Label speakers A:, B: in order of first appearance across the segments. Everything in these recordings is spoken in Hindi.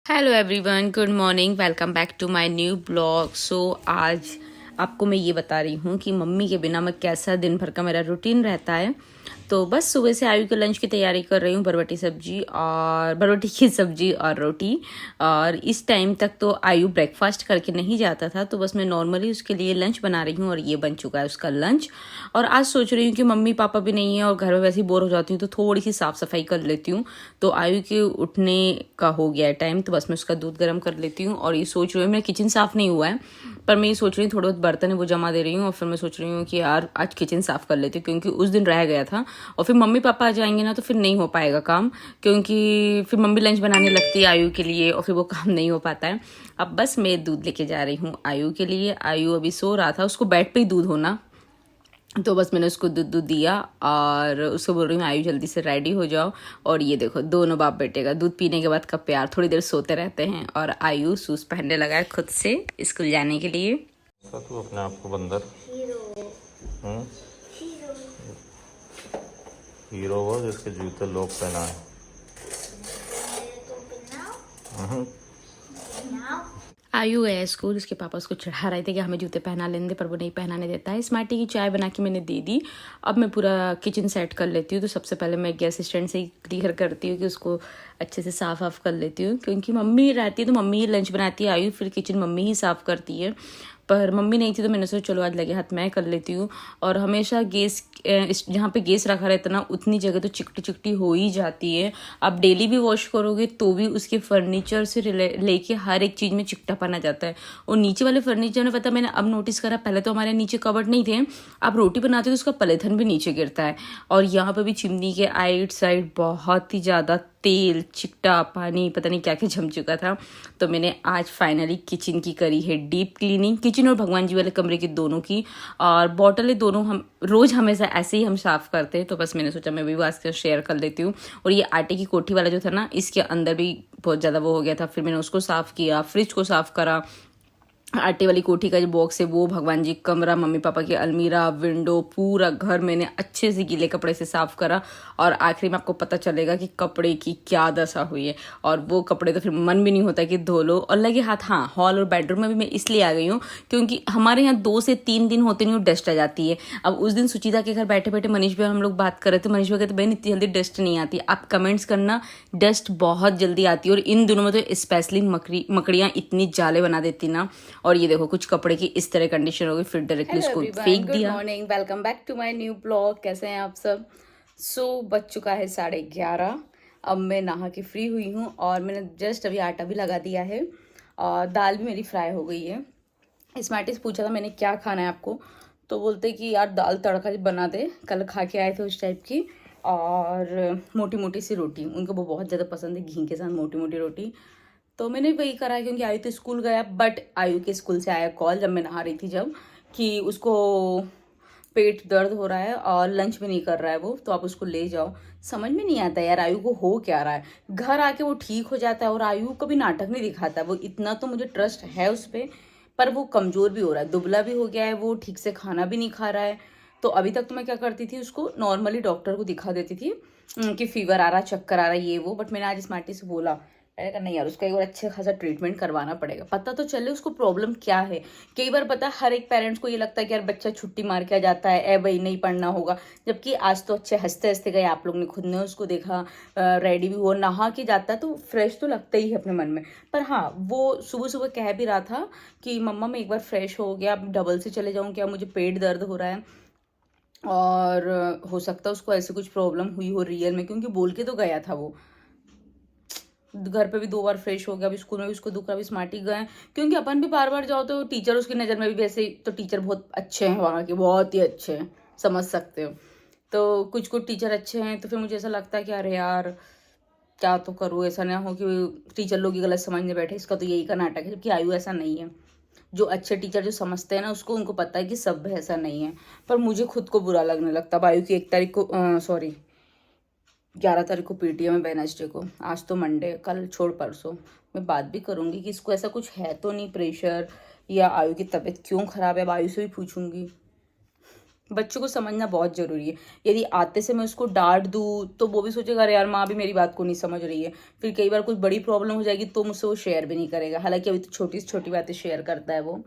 A: Hello everyone, good morning. Welcome back to my new blog. आज आपको मैं ये बता रही हूँ कि मम्मी के बिना मैं कैसा दिन भर का मेरा रूटीन रहता है। तो बस सुबह से आयु के लंच की तैयारी कर रही हूँ, बरबटी की सब्जी और रोटी। और इस टाइम तक तो आयु ब्रेकफास्ट करके नहीं जाता था, तो बस मैं नॉर्मली उसके लिए लंच बना रही हूँ और ये बन चुका है उसका लंच। और आज सोच रही हूँ कि मम्मी पापा भी नहीं है और घर में वैसे ही बोर हो जाती हूँ, तो थोड़ी सी साफ सफाई कर लेती हूँ। तो आयु के उठने का हो गया है टाइम, तो बस मैं उसका दूध गर्म कर लेती हूँ। और ये सोच रही हूँ, मेरा किचन साफ नहीं हुआ है, पर मैं ये सोच रही हूँ थोड़े बहुत बर्तन है वो जमा दे रही हूँ। और फिर मैं सोच रही हूँ कि यार आज किचन साफ कर लेती हूँ, क्योंकि उस दिन रह गया था। और फिर मम्मी पापा आ जाएंगे ना, तो फिर नहीं हो पाएगा काम, क्योंकि फिर मम्मी लंच बनाने लगती है आयु के लिए और फिर वो काम नहीं हो पाता है। अब बस मैं दूध लेके जा रही हूँ आयु के लिए। आयु अभी सो रहा था, उसको बेड पे ही दूध होना, तो बस मैंने उसको दूध दिया और उसको बोल रही हूँ आयु जल्दी से रेडी हो जाओ। और ये देखो, दोनों बाप बेटे का दूध पीने के बाद का प्यार, थोड़ी देर सोते रहते हैं। और आयु शूज पहनने लगा है खुद से स्कूल जाने के लिए।
B: तू अपने आप को बंदर हम्म हीरो वो जिसके जूते लोग पहना है। हम्म,
A: आयु गया स्कूल, उसके पापा उसको चढ़ा रहे थे कि हमें जूते पहना लेने दे, पर वो नहीं पहनाने देता है। स्मार्टी की चाय बना के मैंने दे दी। अब मैं पूरा किचन सेट कर लेती हूँ। तो सबसे पहले मैं गैस स्टैंड से ही क्लियर करती हूँ कि उसको अच्छे से साफ वाफ कर लेती हूँ, क्योंकि मम्मी रहती है तो मम्मी ही लंच बनाती है, आयु फिर किचन मम्मी ही साफ करती है। पर मम्मी नहीं थी तो मैंने सोचा चलो आज लगे हाथ मैं कर लेती हूँ। और हमेशा गैस जहाँ पे गैस रखा रहता ना, उतनी जगह तो चिकटी चिकटी हो ही जाती है। आप डेली भी वॉश करोगे तो भी उसके फर्नीचर से लेके हर एक चीज़ में चिकटापन आ जाता है। और नीचे वाले फर्नीचर में पता मैंने अब नोटिस करा, पहले तो हमारे नीचे कबर्ड नहीं थे, आप रोटी बनाते हो तो उसका पलेथन भी नीचे गिरता है। और यहाँ पे भी चिमनी के आइट साइड बहुत ही ज़्यादा तेल चिकटा पानी पता नहीं क्या क्या जम चुका था। तो मैंने आज फाइनली किचन की करी है डीप क्लीनिंग, किचन और भगवान जी वाले कमरे की दोनों की। और बॉटलें दोनों हम रोज हमेशा ऐसे ही हम साफ करते हैं, तो बस मैंने सोचा मैं भी आज के शेयर कर लेती हूँ। और ये आटे की कोठी वाला जो था ना, इसके अंदर भी बहुत ज़्यादा वो हो गया था, फिर मैंने उसको साफ किया, फ्रिज को साफ करा। आटे वाली कोठी का जो बॉक्स है वो, भगवान जी कमरा, मम्मी पापा की अलमीरा, विंडो, पूरा घर मैंने अच्छे से गीले कपड़े से साफ करा। और आखिरी में आपको पता चलेगा कि कपड़े की क्या दशा हुई है। और वो कपड़े तो फिर मन भी नहीं होता कि धो लो और लगे हाथ। हाँ, हॉल और बेडरूम में भी मैं इसलिए आ गई हूँ क्योंकि हमारे यहाँ 2 से 3 दिन होते नहीं डस्ट आ जाती है। अब उस दिन सुचिता के घर बैठे बैठे मनीष भाई हम लोग बात कर रहे थे, मनीष भाई कहते बहन इतनी जल्दी डस्ट नहीं आती। आप कमेंट्स करना, डस्ट बहुत जल्दी आती है। और इन दिनों में तो स्पेशली मकड़ियाँ इतनी जाले बना देती ना। और ये देखो कुछ कपड़े की इस तरह कंडीशन हो गई, फिर डायरेक्टली उसको फेंक दिया। Good morning, welcome back to my new blog. कैसे हैं आप सब? बज चुका है 11:30। अब मैं नहा के फ्री हुई हूँ और मैंने जस्ट अभी आटा भी लगा दिया है और दाल भी मेरी फ्राई हो गई है। स्मार्टी से पूछा था मैंने क्या खाना है आपको, तो बोलते कि यार दाल तड़का बना दे, कल खा के आए थे उस टाइप की। और मोटी मोटी सी रोटी, उनको वो बहुत ज़्यादा पसंद है, घी के साथ मोटी मोटी रोटी। तो मैंने वही करा है, क्योंकि आयु तो स्कूल गया। बट आयु के स्कूल से आया कॉल जब मैं नहा रही थी, जब कि उसको पेट दर्द हो रहा है और लंच भी नहीं कर रहा है वो, तो आप उसको ले जाओ। समझ में नहीं आता यार आयु को हो क्या रहा है। घर आके वो ठीक हो जाता है और आयु कभी नाटक नहीं दिखाता। वो इतना तो मुझे ट्रस्ट है उस पर वो कमज़ोर भी हो रहा है, दुबला भी हो गया है, वो ठीक से खाना भी नहीं खा रहा है। तो अभी तक तो मैं क्या करती थी, उसको नॉर्मली डॉक्टर को दिखा देती थी कि फीवर आ रहा, चक्कर आ रहा, ये वो। बट मैंने आज स्मार्टी से बोला, मैंने कहा नहीं यार, उसका एक बार अच्छे खासा ट्रीटमेंट करवाना पड़ेगा, पता तो चले उसको प्रॉब्लम क्या है। कई बार पता है हर एक पेरेंट्स को ये लगता है कि यार बच्चा छुट्टी मार के आ जाता है, ए भाई नहीं पढ़ना होगा। जबकि आज तो अच्छे हंसते हंसते गए, आप लोग ने खुद ने उसको देखा, रेडी भी हुआ, नहा के जाता है तो फ्रेश तो लगता ही है अपने मन में। पर हाँ, वो सुबह सुबह कह भी रहा था कि मम्मा मैं एक बार फ्रेश हो गया, अब डबल से चले जाऊँ क्या, मुझे पेट दर्द हो रहा है। और हो सकता है उसको ऐसी कुछ प्रॉब्लम हुई हो रियल में, क्योंकि बोल के तो गया था वो। घर पे भी 2 बार फ्रेश हो गया, अभी स्कूल में भी उसको दुख रहा, अभी स्मार्टी गए। क्योंकि अपन भी बार बार जाओ तो टीचर उसकी नज़र में भी वैसे, तो टीचर बहुत अच्छे हैं वहाँ के, बहुत ही अच्छे हैं, समझ सकते हो। तो कुछ कुछ टीचर अच्छे हैं, तो फिर मुझे ऐसा लगता है कि अरे यार क्या तो करूँ, ऐसा ना हो कि टीचर लोग ही गलत समझने बैठे, इसका तो यही का नाटक है। जबकि आयु ऐसा नहीं है। जो अच्छे टीचर जो समझते हैं ना उसको, उनको पता है कि सब ऐसा नहीं है। पर मुझे खुद को बुरा लगने लगता। अब आयु की 1 तारीख को, सॉरी 11 तारीख को पीटीएम है, वेडनेसडे को। आज तो मंडे, कल छोड़ परसों मैं बात भी करूंगी कि इसको ऐसा कुछ है तो नहीं, प्रेशर या आयु की तबीयत क्यों खराब है। अब आयु से भी पूछूंगी। बच्चों को समझना बहुत ज़रूरी है। यदि आते से मैं उसको डांट दूँ तो वो भी सोचेगा अरे यार माँ भी मेरी बात को नहीं समझ रही है, फिर कई बार कुछ बड़ी प्रॉब्लम हो जाएगी तो मुझसे वो शेयर भी नहीं करेगा। हालांकि अभी तो छोटी से छोटी बातें शेयर करता है वो।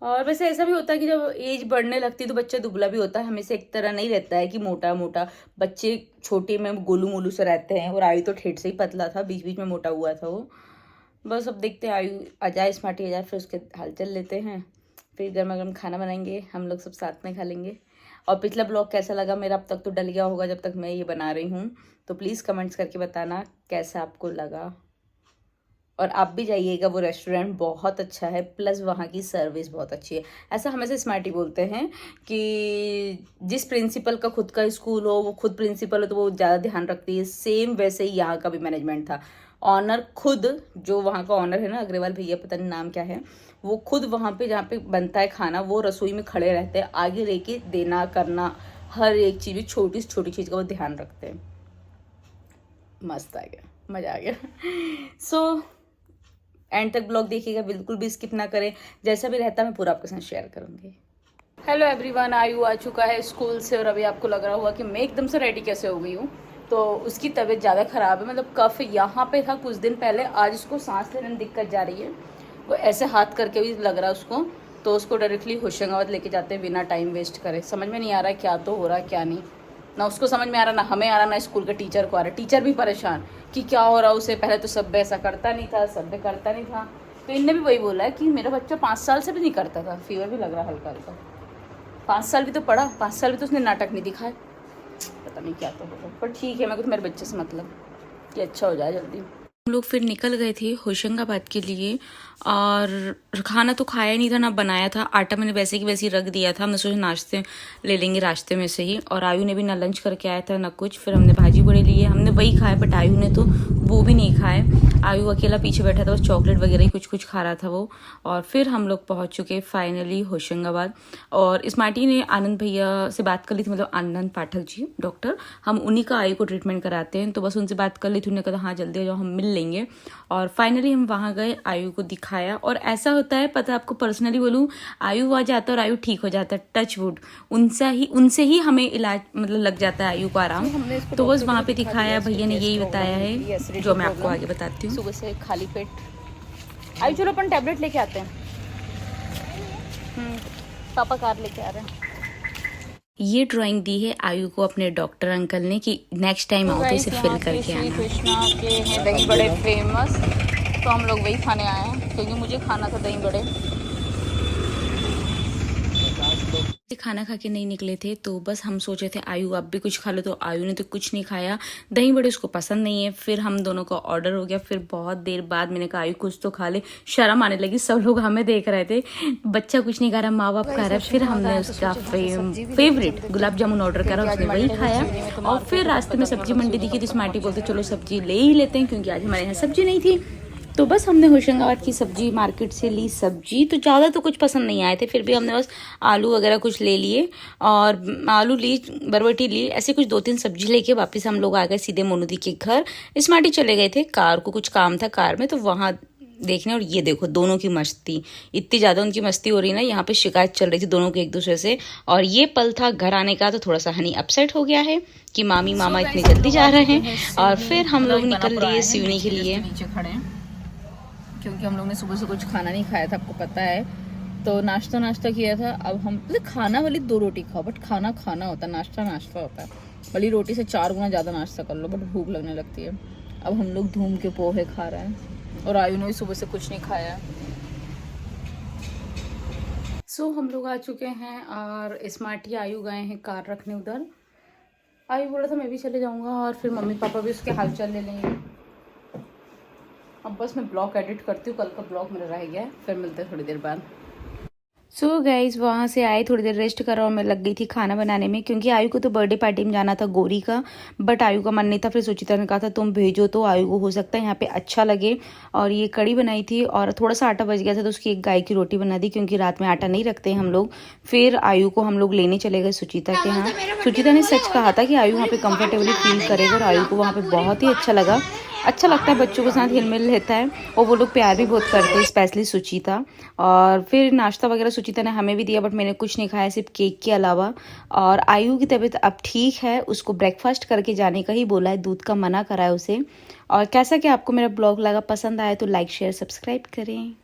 A: और वैसे ऐसा भी होता है कि जब एज बढ़ने लगती है तो बच्चा दुबला भी होता है, हमेशा एक तरह नहीं रहता है कि मोटा मोटा। बच्चे छोटे में गोलू मोलू से रहते हैं और आयु तो ठेठ से ही पतला था, बीच बीच में मोटा हुआ था वो। बस अब देखते हैं आयु आ जाए, स्मार्टी आ जाए, फिर उसके हालचाल लेते हैं, फिर गर्मा गर्म खाना बनाएंगे, हम लोग सब साथ में खा लेंगे। और पिछला ब्लॉग कैसा लगा मेरा, अब तक तो डल गया होगा जब तक मैं ये बना रही हूँ, तो प्लीज़ कमेंट्स करके बताना कैसा आपको लगा। और आप भी जाइएगा, वो रेस्टोरेंट बहुत अच्छा है, प्लस वहाँ की सर्विस बहुत अच्छी है। ऐसा हमेशा स्मार्टी बोलते हैं कि जिस प्रिंसिपल का खुद का स्कूल हो, वो खुद प्रिंसिपल हो तो वो ज़्यादा ध्यान रखती है। सेम वैसे ही यहाँ का भी मैनेजमेंट था। ऑनर खुद, जो वहाँ का ऑनर है ना, अग्रवाल भैया, पता नहीं नाम क्या है, वो खुद वहाँ पे जहाँ पे बनता है खाना, वो रसोई में खड़े रहते हैं, आगे लेके देना करना, हर एक चीज़, छोटी से छोटी चीज़ का वो ध्यान रखते हैं। मस्त आ गया, मज़ा आ गया। सो एंड तक ब्लॉग देखिएगा, बिल्कुल भी स्किप ना करें। जैसा भी रहता मैं पूरा आपके साथ शेयर करूँगी। हेलो एवरीवन, आयु आ चुका है स्कूल से और अभी आपको लग रहा होगा कि मैं एकदम से रेडी कैसे हो गई हूँ। तो उसकी तबीयत ज़्यादा ख़राब है, मतलब कफ यहाँ पे था कुछ दिन पहले, आज उसको सांस लेने में दिक्कत जा रही है। वो ऐसे हाथ करके भी लग रहा है उसको, तो उसको डायरेक्टली होशंगाबाद लेके जाते हैं बिना टाइम वेस्ट करे। समझ में नहीं आ रहा है क्या तो हो रहा है क्या नहीं, ना उसको समझ में आ रहा, ना हमें आ रहा, ना स्कूल के टीचर को आ रहा। टीचर भी परेशान कि क्या हो रहा उसे, पहले तो सब ऐसा करता नहीं था, सब करता नहीं था। तो इनने भी वही बोला है कि मेरा बच्चा 5 साल से भी नहीं करता था, फीवर भी लग रहा हल्का हल्का। 5 साल भी तो पढ़ा, 5 साल भी तो उसने नाटक नहीं दिखाए, पता नहीं क्या तो होगा। पर ठीक है, मेरे को तो मेरे बच्चे से मतलब कि अच्छा हो जाए जल्दी। हम लोग फिर निकल गए थे होशंगाबाद के लिए, और खाना तो खाया नहीं था, ना बनाया था। आटा मैंने वैसे की वैसे ही रख दिया था, हमने सोचा नाश्ते ले लेंगे रास्ते में से ही। और आयु ने भी ना लंच करके आया था ना कुछ, फिर हमने भाजी बड़े लिए, हमने वही खाए, बट आयु ने तो वो भी नहीं खाए। आयु अकेला पीछे बैठा था, बस चॉकलेट वगैरह ही कुछ कुछ खा रहा था वो। और फिर हम लोग पहुंच चुके फाइनली होशंगाबाद। और स्मार्टी ने आनंद भैया से बात कर ली थी, मतलब आनंद पाठक जी डॉक्टर, हम उन्हीं का आयु को ट्रीटमेंट कराते हैं, तो बस उनसे बात कर ली थी। उन्होंने कहा हाँ जल्दी आ जाओ, हम मिल लेंगे। और फाइनली हम वहाँ गए, आयु को दिखाया। और ऐसा होता है, पता आपको पर्सनली बोलूँ, आयु आ जाता है और आयु ठीक हो जाता है, टच वुड। उनसे ही हमें इलाज मतलब लग जाता है आयु को आराम। तो बस वहाँ पे दिखाया, भैया ने यही बताया है जो मैं आपको आगे बताती हूँ। सुबह से खाली पेट। आयु चलो अपन टैबलेट लेके आते हैं, पापा कार लेके आ रहे हैं। ये ड्राइंग दी है आयु को अपने डॉक्टर अंकल ने कि नेक्स्ट टाइम आओ तो इसे फिल करके आना। कृष्णा के हैं दही बड़े फेमस, तो हम लोग वही खाने आए हैं क्योंकि मुझे खाना था दही बड़े। खाना खा के नहीं निकले थे, तो बस हम सोचे थे आयु आप भी कुछ खा लो, तो आयु ने तो कुछ नहीं खाया, दही बड़े उसको पसंद नहीं है। फिर हम दोनों का ऑर्डर हो गया। फिर बहुत देर बाद मैंने कहा आयु कुछ तो खा ले, शर्म आने लगी, सब लोग हमें देख रहे थे, बच्चा कुछ नहीं खा रहा, माँ बाप खा रहा है। फिर हमने उसका फेवरेट गुलाब जामुन ऑर्डर करा, उसने वही खाया। और फिर रास्ते में सब्जी मंडी दिखी तो स्मार्टी बोलते चलो सब्जी ले ही लेते हैं, क्योंकि आज हमारे यहाँ सब्जी नहीं थी। तो बस हमने होशंगाबाद की सब्जी मार्केट से ली सब्जी, तो ज़्यादा तो कुछ पसंद नहीं आए थे, फिर भी हमने बस आलू वगैरह कुछ ले लिए, और आलू ली, बरबटी ली, ऐसे कुछ 2-3 सब्जी लेके वापस हम लोग आ गए सीधे मोनू दी के घर। स्मार्टी चले गए थे, कार को कुछ काम था कार में, तो वहाँ देखने। और ये देखो दोनों की मस्ती, इतनी ज़्यादा उनकी मस्ती हो रही ना, यहाँ पे शिकायत चल रही थी दोनों की एक दूसरे से। और ये पल था घर आने का, तो थोड़ा सा हनी अपसेट हो गया है कि मामी मामा इतनी जल्दी जा रहे हैं। और फिर हम लोग निकल लिए सिवनी के लिए, नीचे खड़े हैं क्योंकि हम लोग ने सुबह से कुछ खाना नहीं खाया था, आपको पता है। तो नाश्ता किया था। अब हम खाना वाली 2 रोटी खाओ, बट खाना होता है, नाश्ता होता है। वाली रोटी से 4 गुना ज़्यादा नाश्ता कर लो, बट भूख लगने लगती है। अब हम लोग धूम के पोहे खा रहे हैं, और आयु ने भी सुबह से कुछ नहीं खाया। सो हम लोग आ चुके हैं, और स्मार्टी आयु गए हैं कार रखने उधर। आयु बोला था मैं भी चले जाऊँगा, और फिर मम्मी पापा भी उसके हालचाल ले लेंगे। अब बस मैं ब्लॉग एडिट करती हूँ, कल का ब्लॉग मेरा रह गया है, फिर मिलते हैं थोड़ी देर बाद। सो गाइज वहाँ से आए, थोड़ी देर रेस्ट करा और मैं लग गई थी खाना बनाने में, क्योंकि आयु को तो बर्थडे पार्टी में जाना था गौरी का, बट आयु का मन नहीं था। फिर सुचिता ने कहा था तुम भेजो तो आयु को हो सकता है यहाँ पे अच्छा लगे। और ये कड़ी बनाई थी, और थोड़ा सा आटा बच गया था तो उसकी एक गाय की रोटी बना दी, क्योंकि रात में आटा नहीं रखते हम लोग। फिर आयु को हम लोग लेने चले गए सुचिता के यहाँ। सुचिता ने सच कहा था कि आयु वहाँ पे कंफर्टेबली फील करेगा, और आयु को वहाँ पे बहुत ही अच्छा लगा। अच्छा लगता है, बच्चों के साथ हिल मिल रहता है और वो लोग प्यार भी बहुत करते हैं, स्पेशली सुचिता। और फिर नाश्ता वगैरह सुचिता ने हमें भी दिया, बट मैंने कुछ नहीं खाया सिर्फ केक के अलावा। और आयु की तबीयत अब ठीक है, उसको ब्रेकफास्ट करके जाने का ही बोला है, दूध का मना करा है उसे। और कैसा कि आपको मेरा ब्लॉग लगा, पसंद आया तो लाइक शेयर सब्सक्राइब करें।